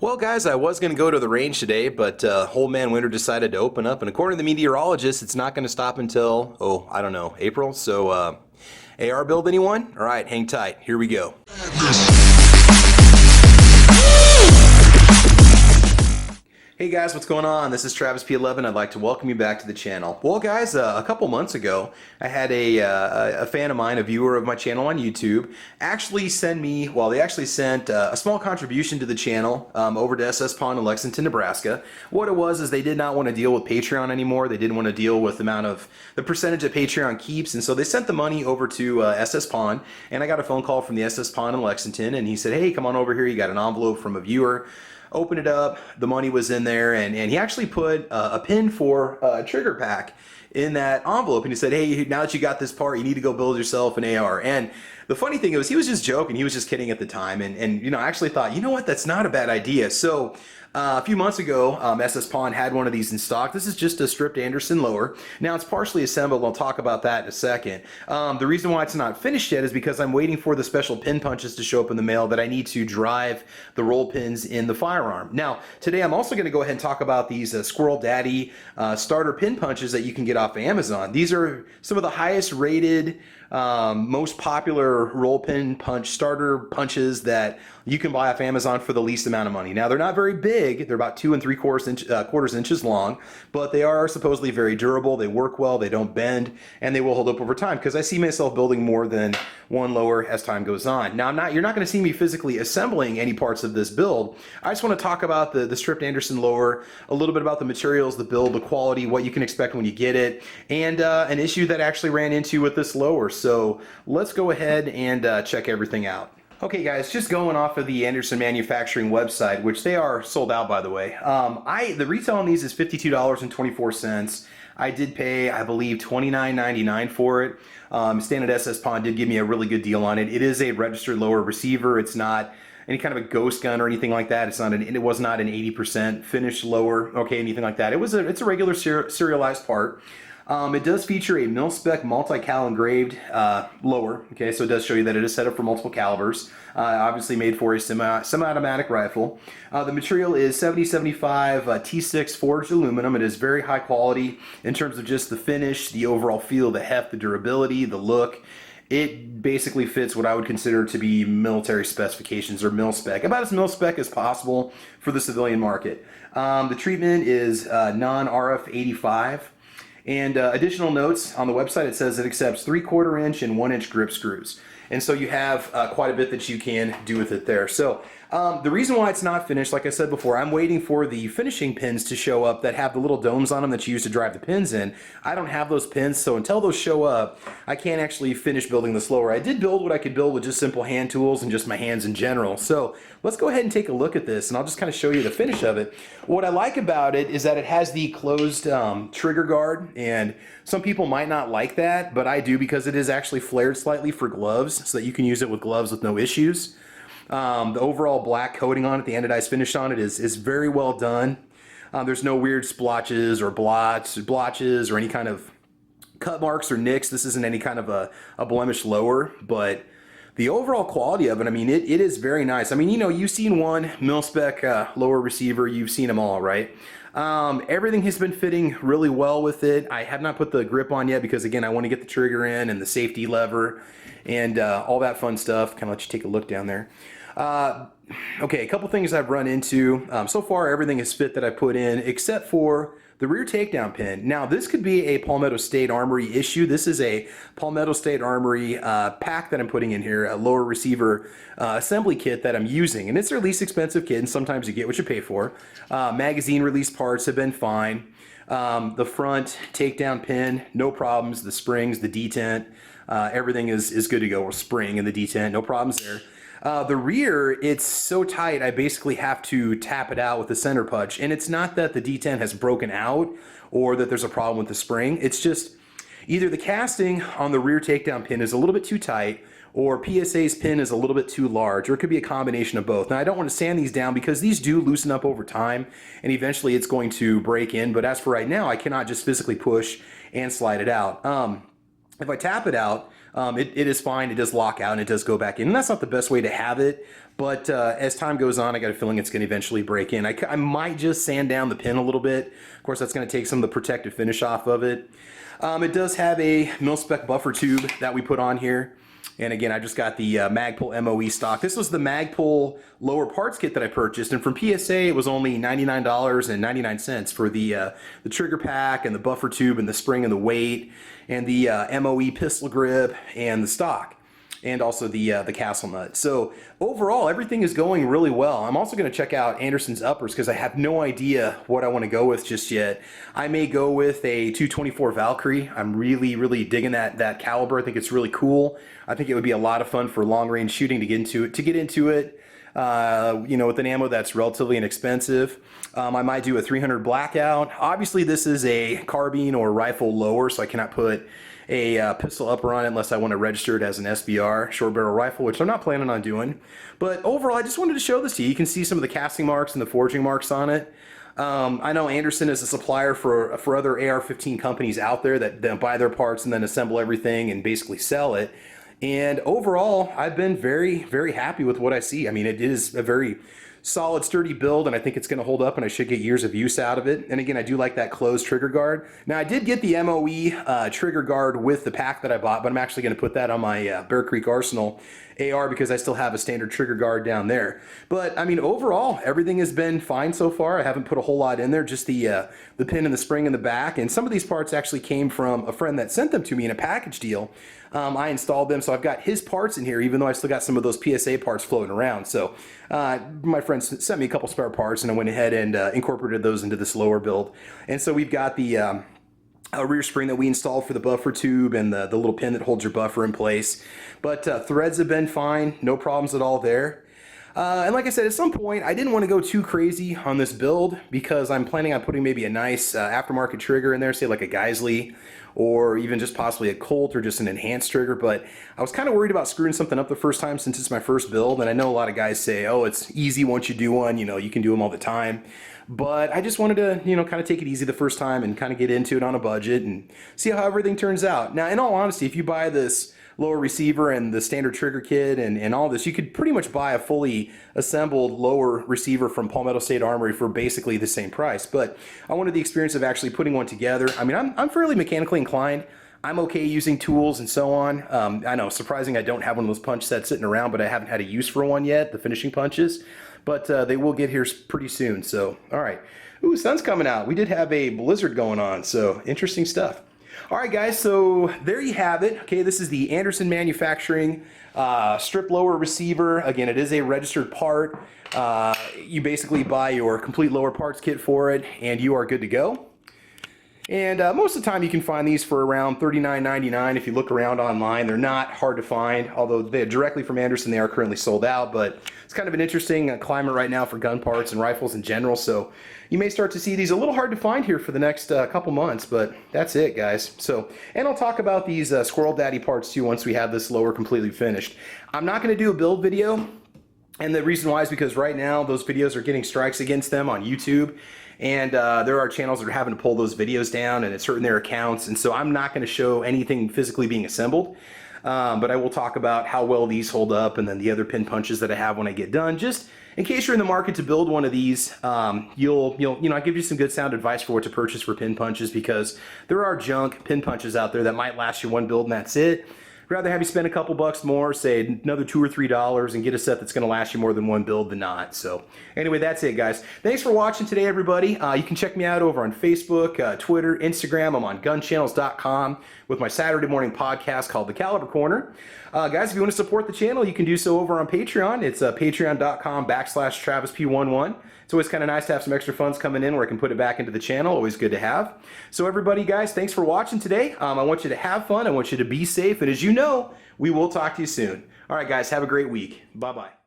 Well, guys, I was going to go to the range today, but Old Man Winter decided to open up, and according to the meteorologist, it's not going to stop until, I don't know, April. So, AR build anyone? All right, hang tight. Here we go. Hey guys, what's going on? This is Travis P11. I'd like to welcome you back to the channel. Well, guys, a couple months ago, I had a fan of mine, a viewer of my channel on YouTube, actually send me, well, they actually sent a small contribution to the channel over to SS Pond in Lexington, Nebraska. What it was is they did not want to deal with Patreon anymore. They didn't want to deal with the percentage that Patreon keeps, and so they sent the money over to SS Pond, and I got a phone call from the SS Pond in Lexington, and he said, hey, come on over here. You got an envelope from a viewer. Open it up, the money was in there, and he actually put a pin for a trigger pack in that envelope, and he said, hey, now that you got this part, you need to go build yourself an AR. And the funny thing was, he was just joking, he was just kidding at the time, and you know, I actually thought, you know what, that's not a bad idea. So a few months ago, SS Pond had one of these in stock. This is just a stripped Anderson lower. Now it's partially assembled. I'll talk about that in a second. The reason why it's not finished yet is because I'm waiting for the special pin punches to show up in the mail that I need to drive the roll pins in the firearm. Now, today I'm also going to go ahead and talk about these Squirrel Daddy starter pin punches that you can get off of Amazon. These are some of the highest rated, most popular roll pin punch starter punches that you can buy off Amazon for the least amount of money. Now, they're not very big. They're about 2 3/4 inches long, but they are supposedly very durable. They work well, they don't bend, and they will hold up over time, because I see myself building more than one lower as time goes on. Now, you're not going to see me physically assembling any parts of this build. I just want to talk about the stripped Anderson lower, a little bit about the materials, the build, the quality, what you can expect when you get it, and an issue that I actually ran into with this lower. So let's go ahead and check everything out. Okay guys, just going off of the Anderson Manufacturing website, which they are sold out, by the way. The retail on these is $52.24. I did pay, I believe, $29.99 for it. Standard SS Pond did give me a really good deal on it. It is a registered lower receiver. It's not any kind of a ghost gun or anything like that. It was not an 80% finished lower, okay, anything like that. It's a regular serialized part. It does feature a mil-spec multi-cal engraved lower, okay, so it does show you that it is set up for multiple calibers, obviously made for a semi-automatic rifle. The material is 7075 T6 forged aluminum. It is very high quality in terms of just the finish, the overall feel, the heft, the durability, the look. It basically fits what I would consider to be military specifications, or mil-spec, about as mil-spec as possible for the civilian market. The treatment is non-RF 85. And additional notes on the website, it says it accepts 3/4 inch and 1 inch grip screws. And so you have quite a bit that you can do with it there. So the reason why it's not finished, like I said before, I'm waiting for the finishing pins to show up that have the little domes on them that you use to drive the pins in. I don't have those pins, so until those show up, I can't actually finish building this lower. I did build what I could build with just simple hand tools and just my hands in general. So let's go ahead and take a look at this, and I'll just kind of show you the finish of it. What I like about it is that it has the closed trigger guard, and some people might not like that, but I do, because it is actually flared slightly for gloves, so that you can use it with gloves with no issues. The overall black coating on it, the anodized finish on it, is very well done. There's no weird splotches or blotches or any kind of cut marks or nicks. This isn't any kind of a blemish lower, but the overall quality of it, I mean, it is very nice. I mean, you know, you've seen one mil-spec lower receiver, you've seen them all, right? Everything has been fitting really well with it. I have not put the grip on yet because, again, I want to get the trigger in and the safety lever and all that fun stuff. Kind of let you take a look down there. Okay, a couple things I've run into. So far, everything is fit that I put in, except for the rear takedown pin. Now, this could be a Palmetto State Armory issue. This is a Palmetto State Armory pack that I'm putting in here, a lower receiver assembly kit that I'm using. And it's their least expensive kit, and sometimes you get what you pay for. Magazine release parts have been fine. The front takedown pin, no problems. The springs, the detent, everything is good to go. Or spring and the detent, no problems there. The rear, it's so tight, I basically have to tap it out with the center punch. And it's not that the detent has broken out or that there's a problem with the spring. It's just either the casting on the rear takedown pin is a little bit too tight, or PSA's pin is a little bit too large, or it could be a combination of both. Now, I don't want to sand these down because these do loosen up over time, and eventually it's going to break in. But as for right now, I cannot just physically push and slide it out. If I tap it out, it is fine. It does lock out and it does go back in. And that's not the best way to have it. But as time goes on, I got a feeling it's going to eventually break in. I might just sand down the pin a little bit. Of course, that's going to take some of the protective finish off of it. It does have a mil-spec buffer tube that we put on here. And again, I just got the Magpul MOE stock. This was the Magpul lower parts kit that I purchased, and from PSA it was only $99.99 for the trigger pack and the buffer tube and the spring and the weight and the MOE pistol grip and the stock, and also the castle nut. So overall, everything is going really well. I'm also going to check out Anderson's uppers because I have no idea what I want to go with just yet. I may go with a 224 Valkyrie. I'm really digging that caliber. I think it's really cool. I think it would be a lot of fun for long range shooting to get into it. You know, with an ammo that's relatively inexpensive. I might do a 300 Blackout. Obviously, this is a carbine or rifle lower, so I cannot put a pistol upper on it unless I want to register it as an SBR, short barrel rifle, which I'm not planning on doing. But overall, I just wanted to show this to you. You can see some of the casting marks and the forging marks on it. I know Anderson is a supplier for other AR-15 companies out there that buy their parts and then assemble everything and basically sell it. And overall, I've been very happy with what I see. I mean, it is a very solid, sturdy build, and I think it's going to hold up, and I should get years of use out of it. And again, I do like that closed trigger guard. Now, I did get the MOE trigger guard with the pack that I bought, but I'm actually going to put that on my Bear Creek Arsenal AR because I still have a standard trigger guard down there. But I mean, overall, everything has been fine so far. I haven't put a whole lot in there, just the pin and the spring in the back. And some of these parts actually came from a friend that sent them to me in a package deal. I installed them, so I've got his parts in here, even though I still got some of those PSA parts floating around. So my friend sent me a couple spare parts, and I went ahead and incorporated those into this lower build. And so we've got the a rear spring that we installed for the buffer tube and the little pin that holds your buffer in place. But threads have been fine, no problems at all there. And like I said, at some point, I didn't want to go too crazy on this build because I'm planning on putting maybe a nice aftermarket trigger in there, say like a Geisley, or even just possibly a Colt or just an enhanced trigger. But I was kind of worried about screwing something up the first time since it's my first build. And I know a lot of guys say, oh, it's easy once you do one, you know, you can do them all the time. But I just wanted to, you know, kind of take it easy the first time and kind of get into it on a budget and see how everything turns out. Now, in all honesty, if you buy this lower receiver and the standard trigger kit and all this, you could pretty much buy a fully assembled lower receiver from Palmetto State Armory for basically the same price. But I wanted the experience of actually putting one together. I mean, I'm fairly mechanically inclined. I'm okay using tools and so on. I know, surprising I don't have one of those punch sets sitting around, but I haven't had a use for one yet, the finishing punches. But they will get here pretty soon, so all right. Ooh, sun's coming out. We did have a blizzard going on, so interesting stuff. All right, guys, so there you have it. Okay, this is the Anderson Manufacturing strip lower receiver. Again, it is a registered part. You basically buy your complete lower parts kit for it, and you are good to go. And most of the time you can find these for around $39.99 if you look around online. They're not hard to find, although they're directly from Anderson. They are currently sold out, but it's kind of an interesting climate right now for gun parts and rifles in general, so you may start to see these a little hard to find here for the next couple months, but that's it, guys. So, and I'll talk about these Squirrel Daddy parts too once we have this lower completely finished. I'm not going to do a build video, and the reason why is because right now those videos are getting strikes against them on YouTube. And there are channels that are having to pull those videos down and it's hurting their accounts. And so I'm not going to show anything physically being assembled. But I will talk about how well these hold up and then the other pin punches that I have when I get done. Just in case you're in the market to build one of these, I'll give you some good sound advice for what to purchase for pin punches, because there are junk pin punches out there that might last you one build and that's it. I'd rather have you spend a couple bucks more, say another $2 or $3, and get a set that's going to last you more than one build than not. So anyway, that's it, guys. Thanks for watching today, everybody. You can check me out over on Facebook, Twitter, Instagram. I'm on gunchannels.com with my Saturday morning podcast called The Caliber Corner. Guys, if you want to support the channel, you can do so over on Patreon. It's patreon.com/TravisP11. It's always kind of nice to have some extra funds coming in where I can put it back into the channel. Always good to have. So everybody, guys, thanks for watching today. I want you to have fun. I want you to be safe. And as you know, we will talk to you soon. All right, guys, have a great week. Bye-bye.